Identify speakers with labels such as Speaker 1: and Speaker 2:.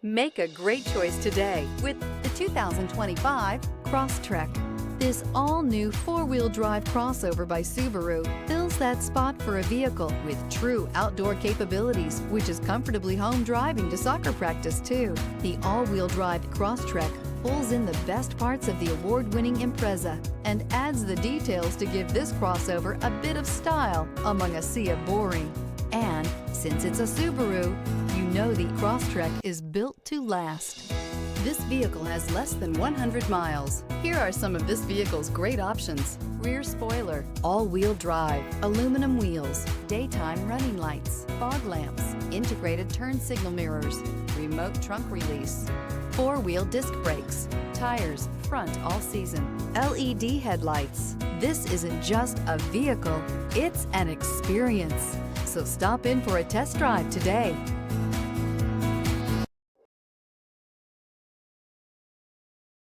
Speaker 1: Make a great choice today with the 2025 Crosstrek. This all-new four-wheel drive crossover by Subaru fills that spot for a vehicle with true outdoor capabilities, which is comfortably home driving to soccer practice too. The all-wheel drive Crosstrek pulls in the best parts of the award-winning Impreza and adds the details to give this crossover a bit of style among a sea of boring. And since it's a Subaru, you know the Crosstrek is built to last. This vehicle has less than 100 miles. Here are some of this vehicle's great options: rear spoiler, all-wheel drive, aluminum wheels, daytime running lights, fog lamps, integrated turn signal mirrors, remote trunk release, four-wheel disc brakes, tires, front all season, LED headlights. This isn't just a vehicle, it's an experience. So stop in for a test drive today.